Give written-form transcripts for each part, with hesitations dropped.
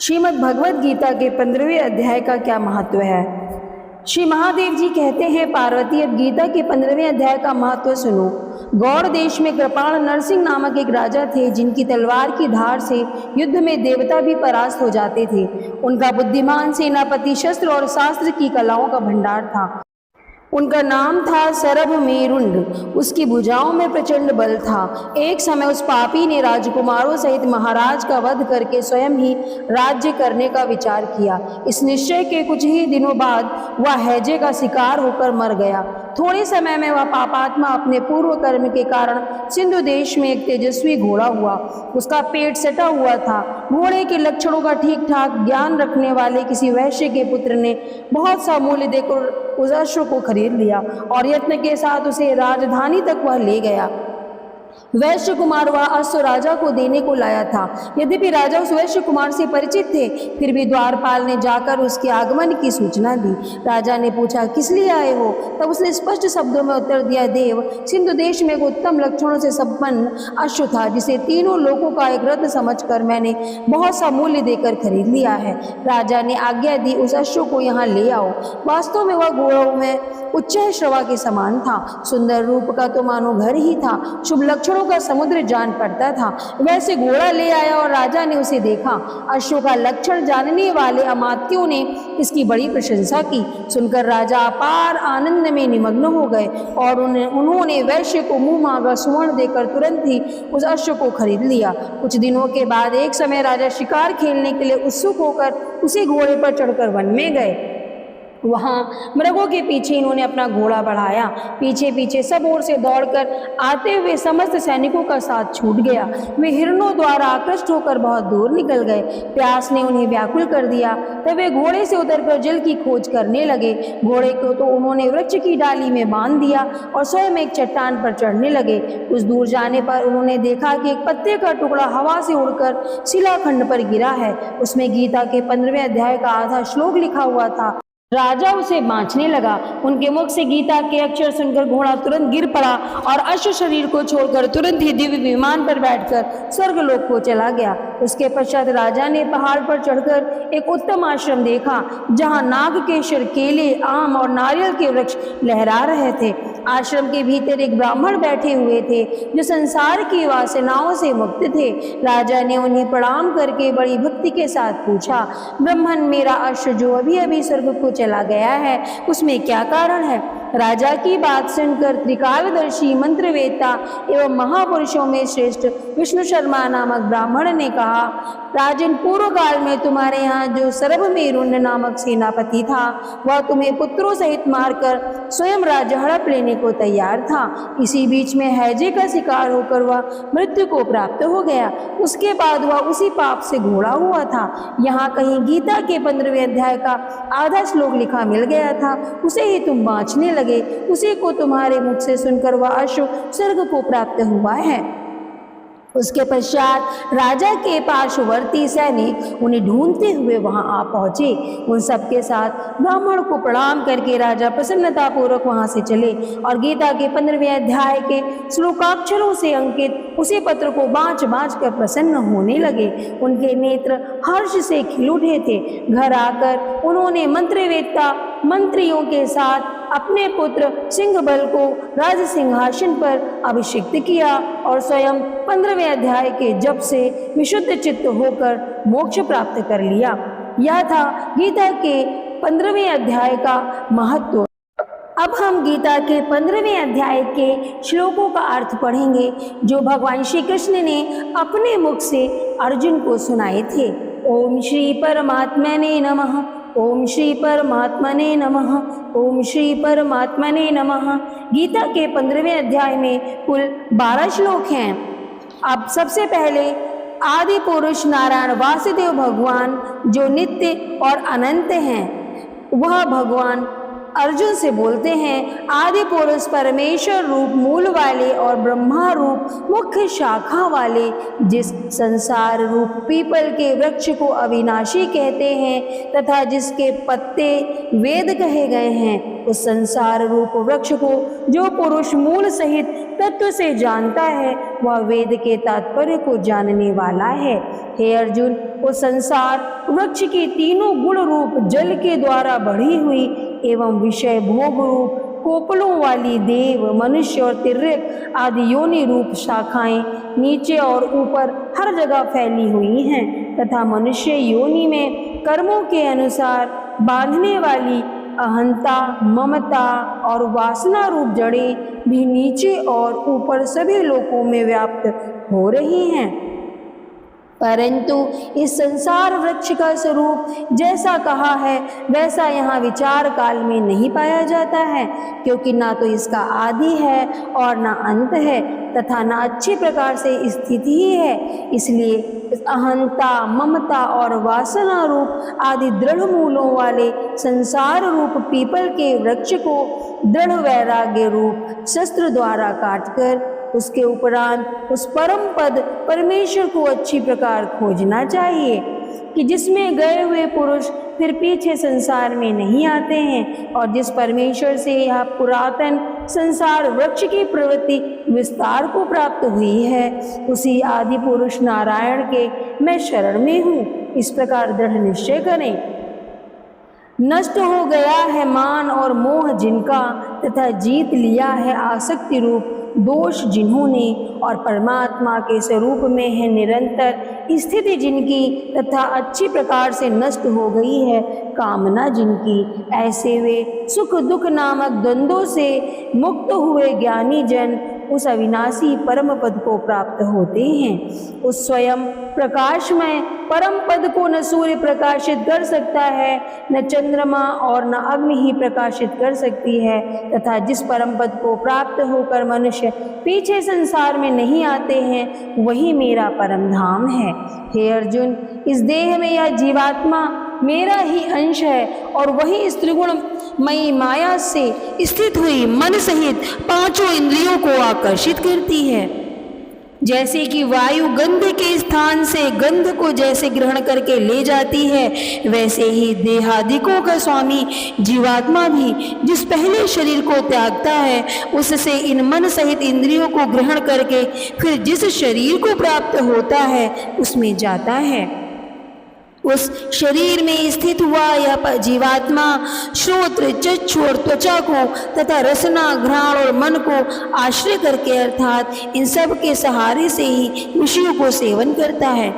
श्रीमद् भगवद गीता के 15वें अध्याय का क्या महत्व है। श्री महादेव जी कहते हैं, पार्वती अब गीता के 15वें अध्याय का महत्व सुनो। गौड़ देश में कृपाण नरसिंह नामक एक राजा थे, जिनकी तलवार की धार से युद्ध में देवता भी परास्त हो जाते थे। उनका बुद्धिमान सेनापति शस्त्र और शास्त्र की कलाओं का भंडार था। उनका नाम था सरभ मेरुंड। उसकी भुजाओं में प्रचंड बल था। एक समय उस पापी ने राजकुमारों सहित महाराज का वध करके स्वयं ही राज्य करने का विचार किया। इस निश्चय के कुछ ही दिनों बाद वह हैजे का शिकार होकर मर गया। थोड़े समय में वह पापात्मा अपने पूर्व कर्म के कारण सिंधु देश में एक तेजस्वी घोड़ा हुआ। उसका पेट सटा हुआ था। घोड़े के लक्षणों का ठीक ठाक ज्ञान रखने वाले किसी वैश्य के पुत्र ने बहुत सा मूल्य देकर उस अश्व को खरीद लिया और यत्न के साथ उसे राजधानी तक वह ले गया। वैश्य कुमार वह अश्व राजा को देने को लाया था। यद्यपि राजा उस वैश्य कुमार से परिचित थे, फिर भी द्वारपाल ने जाकर उसके आगमन की सूचना दी। राजा ने पूछा, किस लिए आए हो? तब उसने स्पष्ट शब्दों में उत्तर दिया, देव, सिंधु देश में एक उत्तम लक्षणों से संपन्न अश्व था, जिसे तीनों लोगों का एक रत्न समझकर मैंने बहुत सा मूल्य देकर खरीद लिया है। राजा ने आज्ञा दी, उस अश्व को यहाँ ले आओ। वास्तव में वह घोड़ों में उच्च श्रवा के समान था। सुंदर रूप का तो मानो घर ही था। शुभ लक्षणों का समुद्र जान पड़ता था। वैसे घोड़ा ले आया और राजा ने उसे देखा। अश्व का लक्षण जानने वाले अमात्यों ने इसकी बड़ी प्रशंसा की। सुनकर राजा अपार आनंद में निमग्न हो गए और उन्होंने वैश्य को मुंह मांगा सुवर्ण देकर तुरंत ही उस अश्व को खरीद लिया। कुछ दिनों के बाद एक समय राजा शिकार खेलने के लिए उत्सुक होकर उसी घोड़े पर चढ़कर वन में गए। वहाँ मृगों के पीछे इन्होंने अपना घोड़ा बढ़ाया। पीछे पीछे सब ओर से दौड़कर आते हुए समस्त सैनिकों का साथ छूट गया। वे हिरणों द्वारा आकृष्ट होकर बहुत दूर निकल गए। प्यास ने उन्हें व्याकुल कर दिया। तब वे घोड़े से उतरकर जल की खोज करने लगे। घोड़े को तो उन्होंने वृक्ष की डाली में बांध दिया और स्वयं एक चट्टान पर चढ़ने लगे। कुछ दूर जाने पर उन्होंने देखा कि एक पत्ते का टुकड़ा हवा से उड़कर शिलाखंड पर गिरा है। उसमें गीता के 15वें अध्याय का आधा श्लोक लिखा हुआ था। राजा उसे बांचने लगा। उनके मुख से गीता के अक्षर सुनकर घोड़ा तुरंत गिर पड़ा और अश्व शरीर को छोड़कर तुरंत ही दिव्य विमान पर बैठकर स्वर्गलोक को चला गया। उसके पश्चात राजा ने पहाड़ पर चढ़कर एक उत्तम आश्रम देखा, जहां नागकेशर, केले, आम और नारियल के वृक्ष लहरा रहे थे। आश्रम के भीतर एक ब्राह्मण बैठे हुए थे, जो संसार की वासनाओं से मुक्त थे। राजा ने उन्हें प्रणाम करके बड़ी भक्ति के साथ पूछा, ब्राह्मण, मेरा अश्व जो अभी अभी स्वर्ग को चला गया है, उसमें क्या कारण है? राजा की बात सुनकर त्रिकालदर्शी मंत्रवेत्ता एवं महापुरुषों में श्रेष्ठ विष्णु शर्मा नामक ब्राह्मण ने कहा, राजन, पूर्व काल में तुम्हारे यहाँ जो सरभ मेरुंड नामक सेनापति था, वह तुम्हें पुत्रों सहित मारकर स्वयं राज्य हड़प लेने को तैयार था। इसी बीच में हैजे का शिकार होकर वह मृत्यु को प्राप्त हो गया। उसके बाद वह उसी पाप से घोड़ा हुआ था। यहाँ कहीं गीता के 15वें अध्याय का आधा श्लोक लिखा मिल गया था। उसे ही तुम बांचने लगे। उसी को तुम्हारे मुख से सुनकर वह अश्व स्वर्ग को प्राप्त हुआ है। उसके पश्चात राजा के पार्श्ववर्ती सैनिक उन्हें ढूंढते हुए वहां आ पहुंचे। उन सबके साथ ब्राह्मण को प्रणाम करके राजा प्रसन्नता पूर्वक वहां से चले और गीता के 15वें अध्याय के श्लोकाक्षरों से अंकित उसी पत्र को बाँच बाँच कर प्रसन्न होने लगे। उनके नेत्र हर्ष से खिल उठे थे। घर आकर उन्होंने मंत्रवेत्ता मंत्रियों के साथ अपने पुत्र सिंहबल को राज सिंहासन पर अभिषिक्त किया और स्वयं 15वें अध्याय के जप से विशुद्ध चित्त होकर मोक्ष प्राप्त कर लिया। यह था गीता के 15वें अध्याय का महत्व। अब हम गीता के 15वें अध्याय के श्लोकों का अर्थ पढ़ेंगे, जो भगवान श्री कृष्ण ने अपने मुख से अर्जुन को सुनाए थे। ओम श्री परमात्मने नमः। ओम श्री परमात्मने नमः। ओम श्री परमात्मने नमः। गीता के 15वें अध्याय में कुल 12 श्लोक हैं। अब सबसे पहले आदि पुरुष नारायण वासुदेव भगवान, जो नित्य और अनंत हैं, वह भगवान अर्जुन से बोलते हैं, आदि पुरुष परमेश्वर रूप मूल वाले और ब्रह्मा रूप मुख्य शाखा वाले, जिस संसार रूप पीपल के वृक्ष को अविनाशी कहते हैं तथा जिसके पत्ते वेद कहे गए हैं, उस संसार रूप वृक्ष को जो पुरुष मूल सहित तत्व से जानता है वह वेद के तात्पर्य को जानने वाला है। हे अर्जुन, उस संसार वृक्ष की तीनों गुण रूप जल के द्वारा बढ़ी हुई एवं विषय भोग रूप कोपलों वाली देव, मनुष्य और तिर्यक आदि योनि रूप शाखाएं नीचे और ऊपर हर जगह फैली हुई हैं तथा मनुष्य योनि में कर्मों के अनुसार बांधने वाली अहंता, ममता और वासना रूप जड़ें भी नीचे और ऊपर सभी लोकों में व्याप्त हो रही हैं। परंतु इस संसार वृक्ष का स्वरूप जैसा कहा है वैसा यहाँ विचार काल में नहीं पाया जाता है, क्योंकि ना तो इसका आदि है और ना अंत है तथा ना अच्छी प्रकार से स्थिति ही है। इसलिए इस अहंता, ममता और वासना रूप आदि दृढ़ मूलों वाले संसार रूप पीपल के वृक्ष को दृढ़ वैराग्य रूप शस्त्र द्वारा काटकर उसके उपरांत उस परम पद परमेश्वर को अच्छी प्रकार खोजना चाहिए कि जिसमें गए हुए पुरुष फिर पीछे संसार में नहीं आते हैं और जिस परमेश्वर से यह पुरातन संसार वृक्ष की प्रवृत्ति विस्तार को प्राप्त हुई है, उसी आदि पुरुष नारायण के मैं शरण में हूँ। इस प्रकार दृढ़ निश्चय करें। नष्ट हो गया है मान और मोह जिनका तथा जीत लिया है आसक्ति रूप दोष जिन्होंने और परमात्मा के स्वरूप में है निरंतर स्थिति जिनकी तथा अच्छी प्रकार से नष्ट हो गई है कामना जिनकी, ऐसे वे सुख दुख नामक द्वंद्वों से मुक्त हुए ज्ञानी जन उस अविनाशी परम पद को प्राप्त होते हैं। उस स्वयं प्रकाशमय परम पद को न सूर्य प्रकाशित कर सकता है, न चंद्रमा और न अग्नि ही प्रकाशित कर सकती है तथा जिस परम पद को प्राप्त होकर मनुष्य पीछे संसार में नहीं आते हैं वही मेरा परम धाम है। हे अर्जुन, इस देह में यह जीवात्मा मेरा ही अंश है और वही इस त्रिगुण मई माया से स्थित हुई मन सहित पांचों इंद्रियों को आकर्षित करती है। जैसे कि वायु गंध के स्थान से गंध को जैसे ग्रहण करके ले जाती है, वैसे ही देहादिकों का स्वामी जीवात्मा भी जिस पहले शरीर को त्यागता है उससे इन मन सहित इंद्रियों को ग्रहण करके फिर जिस शरीर को प्राप्त होता है उसमें जाता है। उस शरीर में स्थित हुआ यह जीवात्मा श्रोत्र, चक्षु और त्वचा को तथा रसना, घ्राण और मन को आश्रय करके अर्थात इन सब के सहारे से ही विषयों को सेवन करता है।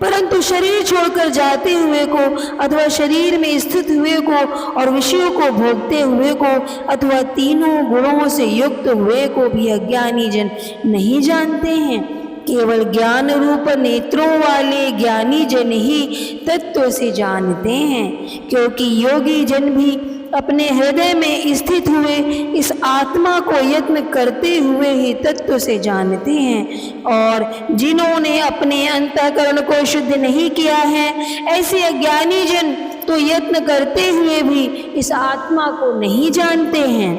परंतु शरीर छोड़कर जाते हुए को अथवा शरीर में स्थित हुए को और विषयों को भोगते हुए को अथवा तीनों गुणों से युक्त हुए को भी अज्ञानी जन नहीं जानते हैं। केवल ज्ञान रूप नेत्रों वाले ज्ञानी जन ही तत्व से जानते हैं, क्योंकि योगी जन भी अपने हृदय में स्थित हुए इस आत्मा को यत्न करते हुए ही तत्व से जानते हैं। और जिन्होंने अपने अंतःकरण को शुद्ध नहीं किया है ऐसे अज्ञानी जन तो यत्न करते हुए भी इस आत्मा को नहीं जानते हैं।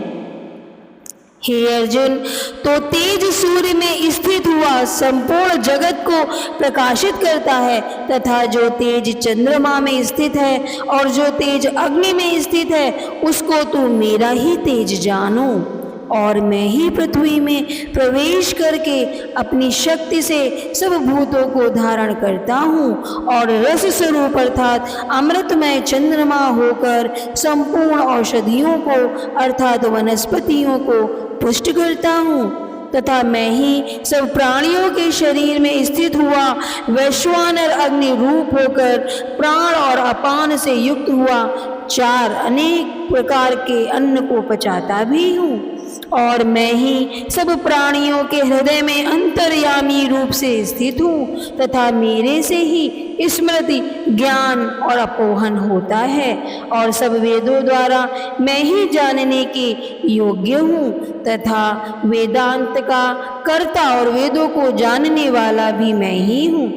हे अर्जुन, तो तेज सूर्य में स्थित हुआ संपूर्ण जगत को प्रकाशित करता है तथा जो तेज चंद्रमा में स्थित है और जो तेज अग्नि में स्थित है उसको तू मेरा ही तेज जानो। और मैं ही पृथ्वी में प्रवेश करके अपनी शक्ति से सब भूतों को धारण करता हूँ और रस स्वरूप अर्थात अमृतमय चंद्रमा होकर संपूर्ण औषधियों को अर्थात वनस्पतियों को पुष्ट करता हूँ तथा मैं ही सब प्राणियों के शरीर में स्थित हुआ वैश्वानर अग्नि रूप होकर प्राण और अपान से युक्त हुआ चार अनेक प्रकार के अन्न को पचाता भी हूँ। और मैं ही सब प्राणियों के हृदय में अंतर्यामी रूप से स्थित हूँ तथा मेरे से ही स्मृति, ज्ञान और अपोहन होता है और सब वेदों द्वारा मैं ही जानने के योग्य हूँ तथा वेदांत का कर्ता और वेदों को जानने वाला भी मैं ही हूँ।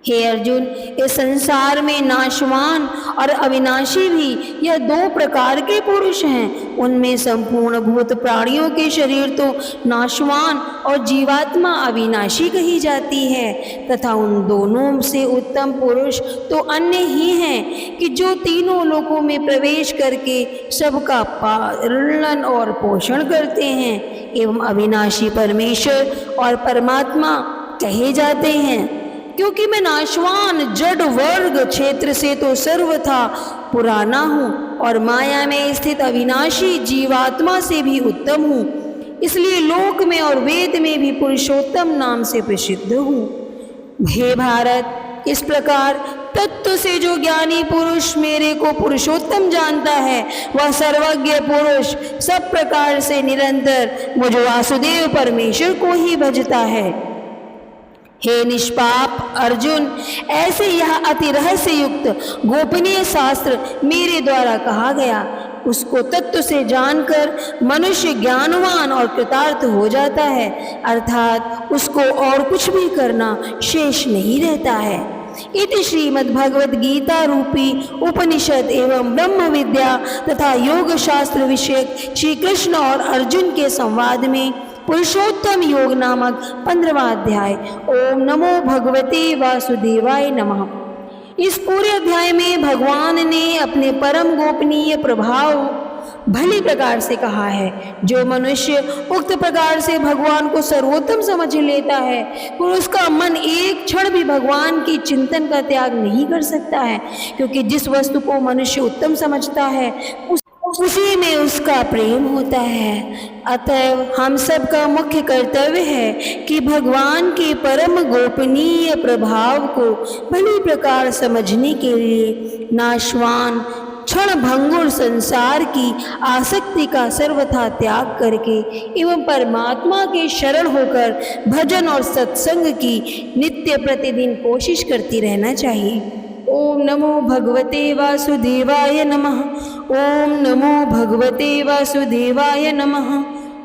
हे अर्जुन, इस संसार में नाशवान और अविनाशी भी यह दो प्रकार के पुरुष हैं। उनमें संपूर्ण भूत प्राणियों के शरीर तो नाशवान और जीवात्मा अविनाशी कही जाती है, तथा उन दोनों से उत्तम पुरुष तो अन्य ही हैं कि जो तीनों लोकों में प्रवेश करके सबका पालन और पोषण करते हैं एवं अविनाशी परमेश्वर और परमात्मा कहे जाते हैं। क्योंकि मैं नाशवान जड़ वर्ग क्षेत्र से तो सर्वथा पुराना हूँ और माया में स्थित अविनाशी जीवात्मा से भी उत्तम हूँ, इसलिए लोक में और वेद में भी पुरुषोत्तम नाम से प्रसिद्ध हूँ। हे भारत, इस प्रकार तत्व से जो ज्ञानी पुरुष मेरे को पुरुषोत्तम जानता है, वह सर्वज्ञ पुरुष सब प्रकार से निरंतर मुझ वासुदेव परमेश्वर को ही भजता है। हे निष्पाप अर्जुन, ऐसे यह अति रहस्य युक्त गोपनीय शास्त्र मेरे द्वारा कहा गया, उसको तत्व से जानकर मनुष्य ज्ञानवान और कृतार्थ हो जाता है, अर्थात उसको और कुछ भी करना शेष नहीं रहता है। इति श्रीमद् भगवद गीता रूपी उपनिषद एवं ब्रह्म विद्या तथा योग शास्त्र विषयक श्री कृष्ण और अर्जुन के संवाद में पुरुषोत्तम योग नामक 15वां अध्याय। ओम नमो भगवते वासुदेवाय नमः। इस पूरे अध्याय में भगवान ने अपने परम गोपनीय प्रभाव भली प्रकार से कहा है। जो मनुष्य उक्त प्रकार से भगवान को सर्वोत्तम समझ लेता है, और उसका मन एक क्षण भी भगवान की चिंतन का त्याग नहीं कर सकता है, क्योंकि जिस वस्तु को मनुष्य उत्तम समझता है उसी में उसका प्रेम होता है। अतएव हम सबका मुख्य कर्तव्य है कि भगवान के परम गोपनीय प्रभाव को भली प्रकार समझने के लिए नाशवान क्षण भंगुर संसार की आसक्ति का सर्वथा त्याग करके एवं परमात्मा के शरण होकर भजन और सत्संग की नित्य प्रतिदिन कोशिश करती रहना चाहिए। ओम नमो भगवते वासुदेवाय नमः। ओम नमो भगवते वासुदेवाय नमः।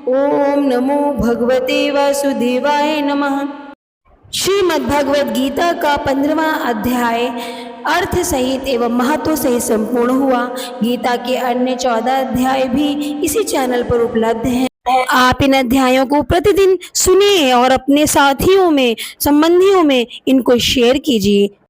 ओम नमो भगवते वासुदेवाय नमः। श्रीमद् भगवद गीता का 15वां अध्याय अर्थ सहित एवं महत्व सहित संपूर्ण हुआ। गीता के अन्य 14 अध्याय भी इसी चैनल पर उपलब्ध हैं। आप इन अध्यायों को प्रतिदिन सुनिए और अपने साथियों में, संबंधियों में इनको शेयर कीजिए।